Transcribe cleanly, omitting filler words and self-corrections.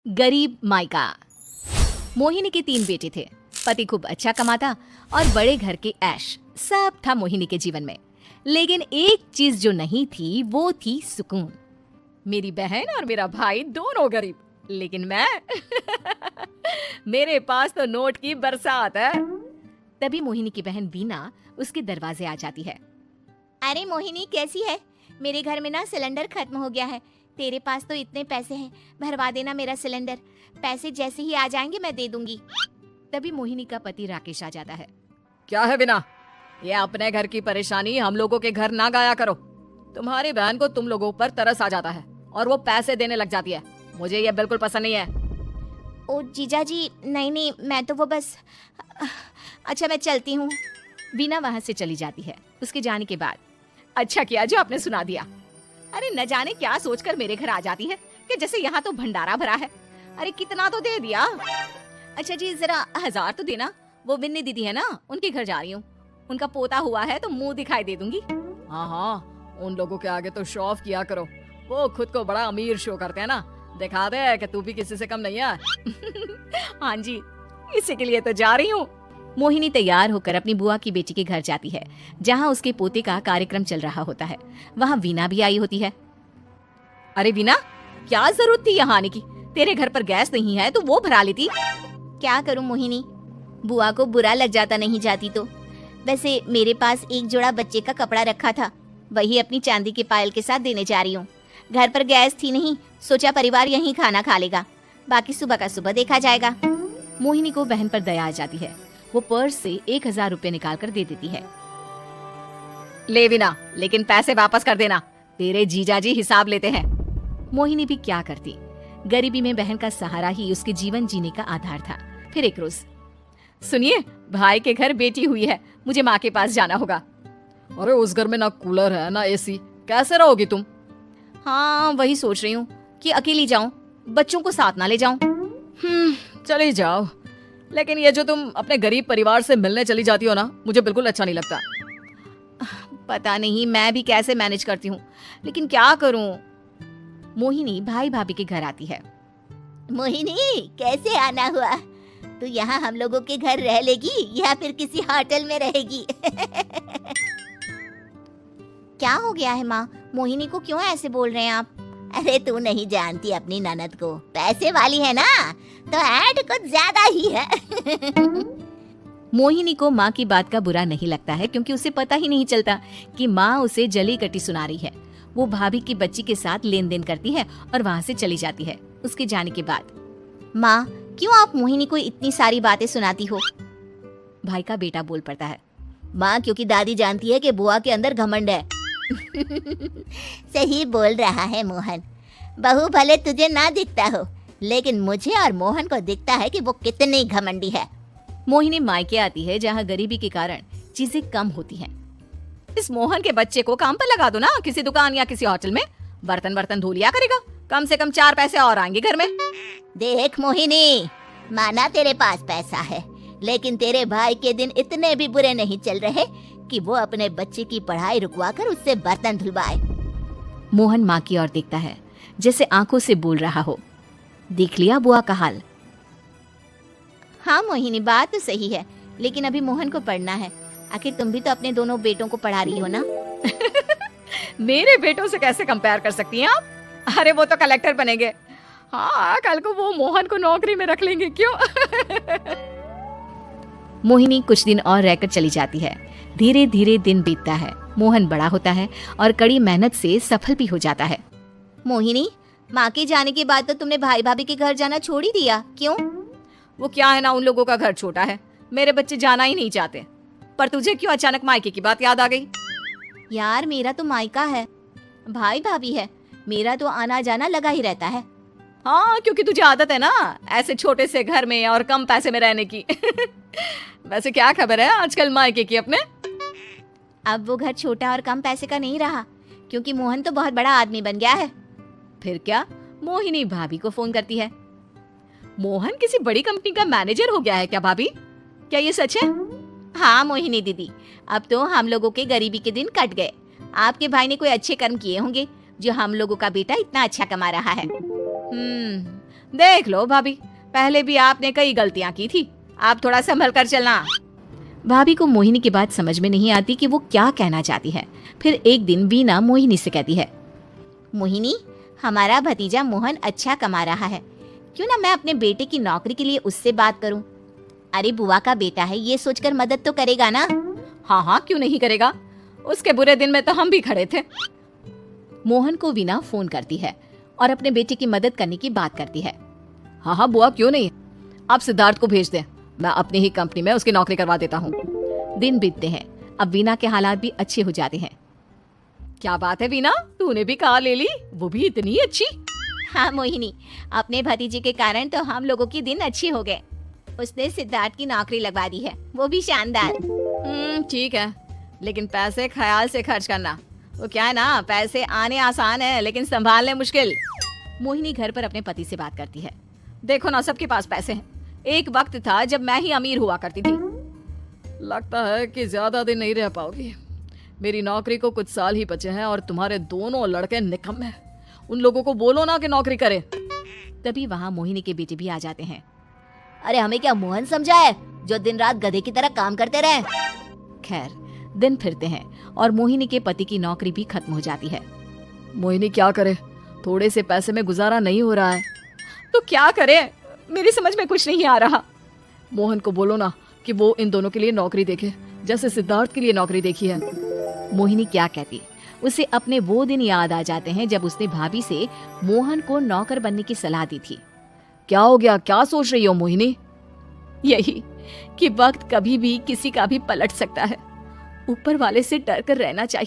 गरीब मायका। मोहिनी के 3 बेटे थे। पति खूब अच्छा कमाता और बड़े घर के ऐश सब था मोहिनी के जीवन में। लेकिन एक चीज जो नहीं थी वो थी सुकून। मेरी बहन और मेरा भाई दोनों गरीब, लेकिन मैं मेरे पास तो नोट की बरसात है। तभी मोहिनी की बहन वीना उसके दरवाजे आ जाती है। अरे मोहिनी, कैसी है? मेरे घर में ना सिलेंडर खत्म हो गया है। तेरे पास तो इतने पैसे हैं, भरवा देना मेरा सिलेंडर। पैसे जैसे ही आ जाएंगे मैं दे दूंगी। तभी मोहिनी का पति राकेश आ जाता है। क्या है बिना, ये अपने घर की परेशानी हम लोगों के घर ना गाया करो। तुम्हारी बहन को तुम लोगों पर तरस आ जाता है और वो पैसे देने लग जाती है। मुझे ये बिल्कुल पसंद नहीं है। ओ जीजा जी, नहीं, मैं तो वो बस अच्छा मैं चलती हूँ। वीना वहाँ से चली जाती है। उसके जाने के बाद अच्छा किया जो आपने सुना दिया। अरे न जाने क्या सोचकर मेरे घर आ जाती है कि जैसे यहाँ तो भंडारा भरा है। अरे कितना तो दे दिया। अच्छा जी, जरा 1000 तो देना। वो बिन्नी दीदी है ना, उनके घर जा रही हूँ। उनका पोता हुआ है तो मुंह दिखाई दे दूंगी। हाँ, उन लोगों के आगे तो शो ऑफ किया करो। वो खुद को बड़ा अमीर शो करते हैं ना, दिखा दे कि तू भी किसी से कम नहीं है। हाँ जी, इसी के लिए तो जा रही हूँ। मोहिनी तैयार होकर अपनी बुआ की बेटी के घर जाती है, जहाँ उसके पोते का कार्यक्रम चल रहा होता है। वहाँ वीना भी आई होती है। अरे वीना, क्या जरूरत थी यहाँ आने की? तेरे घर पर गैस नहीं है तो वो भरा लेती। क्या करूँ मोहिनी, बुआ को बुरा लग जाता नहीं जाती तो। वैसे मेरे पास एक जोड़ा बच्चे का कपड़ा रखा था, वही अपनी चांदी के पायल के साथ देने जा रही हूँ। घर पर गैस थी नहीं, सोचा परिवार यहीं खाना खा लेगा, बाकी सुबह का सुबह देखा जाएगा। मोहिनी को बहन पर दया आ जाती है। वो पर्स से 1000 रुपए निकाल कर दे देती है। ले वीना, लेकिन पैसे वापस कर देना, तेरे जीजाजी हिसाब लेते हैं। मोहिनी भी क्या करती, गरीबी में बहन का सहारा ही उसके जीवन जीने का आधार था। फिर एक रोज, सुनिए, भाई के घर बेटी हुई है, मुझे माँ के पास जाना होगा। अरे उस घर में ना कूलर है ना एसी, कैसे रहोगी तुम? हाँ, वही सोच रही हूँ कि अकेली जाऊं, बच्चों को साथ ना ले जाऊं। चली जाओ, लेकिन ये जो तुम अपने गरीब परिवार से मिलने चली जाती हो ना, मुझे बिल्कुल अच्छा नहीं लगता। पता नहीं मैं भी कैसे मैनेज करती हूँ, लेकिन क्या करूँ। मोहिनी भाई भाभी के घर आती है। मोहिनी, कैसे आना हुआ? तू यहाँ हम लोगों के घर रह लेगी या फिर किसी होटल में रहेगी? क्या हो गया है माँ? मोहिनी को क्यों ऐसे बोल रहे हैं आप? अरे तू नहीं जानती अपनी ननद को, पैसे वाली है ना, तो ऐड कुछ ज्यादा ही है। मोहिनी को माँ की बात का बुरा नहीं लगता है, क्योंकि उसे पता ही नहीं चलता कि माँ उसे जली कटी सुना रही है। वो भाभी की बच्ची के साथ लेन देन करती है और वहाँ से चली जाती है। उसके जाने के बाद, माँ क्यों आप मोहिनी को इतनी सारी बातें सुनाती हो? भाई का बेटा बोल पड़ता है। माँ, क्योंकि दादी जानती है कि बुआ के अंदर घमंड है। सही बोल रहा है मोहन। बहू भले तुझे ना दिखता हो, लेकिन मुझे और मोहन को दिखता है कि वो कितनी घमंडी है। मोहिनी मायके आती है, जहाँ गरीबी के कारण चीजें कम होती हैं। इस मोहन के बच्चे को काम पर लगा दो ना, किसी दुकान या किसी होटल में, बर्तन धो लिया करेगा, कम से कम 4 पैसे और आएंगे घर में। देख मोहिनी, माना तेरे पास पैसा है, लेकिन तेरे भाई के दिन इतने भी बुरे नहीं चल रहे कि वो अपने बच्चे की पढ़ाई रुकवा कर उससे बर्तन धुलवाए। मोहन माँ की ओर देखता है, जैसे आंखों से बोल रहा हो, देख लिया बुआ का हाल। हाँ मोहिनी, बात तो सही है, लेकिन अभी मोहन को पढ़ना है। आखिर तुम भी तो अपने दोनों बेटों को पढ़ा रही हो ना। मेरे बेटों से कैसे कंपेयर कर सकती हैं आप? अरे वो तो कलेक्टर बनेंगे। हाँ, कल को वो मोहन को नौकरी में रख लेंगे, क्यों? मोहिनी कुछ दिन और रहकर चली जाती है। धीरे धीरे दिन बीतता है। मोहन बड़ा होता है और कड़ी मेहनत से सफल भी हो जाता है। मोहिनी, माँ के जाने के बाद तो तुमने भाई भाभी के घर जाना छोड़ ही दिया, क्यों? वो क्या है ना, उन लोगों का घर छोटा है, मेरे बच्चे जाना ही नहीं चाहते। पर तुझे क्यों अचानक मायके की बात याद आ गई? यार, मेरा तो मायका है, भाई भाभी है, मेरा तो आना जाना लगा ही रहता है। हाँ, क्योंकि तुझे आदत है ना ऐसे छोटे से घर में और कम पैसे में रहने की। वैसे क्या खबर है आजकल मायके की अपने? अब वो घर छोटा और कम पैसे का नहीं रहा, क्योंकि मोहन तो बहुत बड़ा आदमी बन गया है। फिर क्या? मोहिनी भाभी को फोन करती है। मोहन किसी बड़ी कंपनी का मैनेजर हो गया है क्या भाभी? क्या ये सच है? हाँ मोहिनी दीदी, अब तो हम लोगों के गरीबी के दिन कट गए। आपके भाई ने कोई अच्छे कर्म किए होंगे, जो हम लोगों का बेटा इतना अच्छा कमा रहा है। देख लो भाभी, पहले भी आपने कई गलतियां की थी, आप थोड़ा संभल कर चलना। भाभी को मोहिनी की बात समझ में नहीं आती कि वो क्या कहना चाहती है। फिर एक दिन वीना मोहिनी से कहती है, मोहिनी, हमारा भतीजा मोहन अच्छा कमा रहा है, क्यों ना मैं अपने बेटे की नौकरी के लिए उससे बात करूं। अरे बुआ का बेटा है, ये सोचकर मदद तो करेगा ना। हाँ हाँ, क्यों नहीं करेगा, उसके बुरे दिन में तो हम भी खड़े थे। मोहन को वीना फोन करती है और अपने बेटे की मदद करने की बात करती है। हाँ हाँ बुआ, क्यों नहीं, आप सिद्धार्थ को भेज दें, मैं अपनी ही कंपनी में उसकी नौकरी करवा देता हूँ। दिन बीतते हैं, अब वीना के हालात भी अच्छे हो जाते हैं। क्या बात है वीना, तूने भी कार ले ली, वो भी इतनी अच्छी। हाँ मोहिनी, अपने भतीजे के कारण तो हम लोगों की दिन अच्छी हो गए। उसने सिद्धार्थ की नौकरी लगवा दी है, वो भी शानदार। ठीक है, लेकिन पैसे ख्याल से खर्च करना। वो क्या है ना, पैसे आने आसान है लेकिन संभालने मुश्किल। मोहिनी घर पर अपने पति से बात करती है। देखो ना, सबके पास पैसे हैं, एक वक्त था जब मैं ही अमीर हुआ करती थी। लगता है कि ज्यादा दिन नहीं रह पाओगी, मेरी नौकरी को कुछ साल ही बचे हैं और तुम्हारे दोनों लड़के निकम्मे हैं। उन लोगों को बोलो ना कि नौकरी करें। तभी वहाँ मोहिनी के बेटे भी आ जाते हैं। अरे हमें क्या मोहन समझा है जो दिन रात गधे की तरह काम करते रहे। खैर, दिन फिरते हैं और मोहिनी के पति की नौकरी भी खत्म हो जाती है। मोहिनी क्या करे, थोड़े से पैसे में गुजारा नहीं हो रहा है, तो क्या करे, मेरी समझ में कुछ नहीं आ रहा। मोहन को बोलो ना कि वो इन दोनों के लिए नौकरी देखे, जैसे सिद्धार्थ के लिए नौकरी देखी है। मोहिनी क्या कहती, उसे अपने वो दिन याद आ जाते हैं जब उसने भाभी से मोहन को नौकर बनने की सलाह दी थी। क्या हो गया, क्या सोच रही हो मोहिनी? यही कि वक्त कभी भी किसी का भी पलट सकता है, ऊपर वाले से डर कर रहना चाहिए।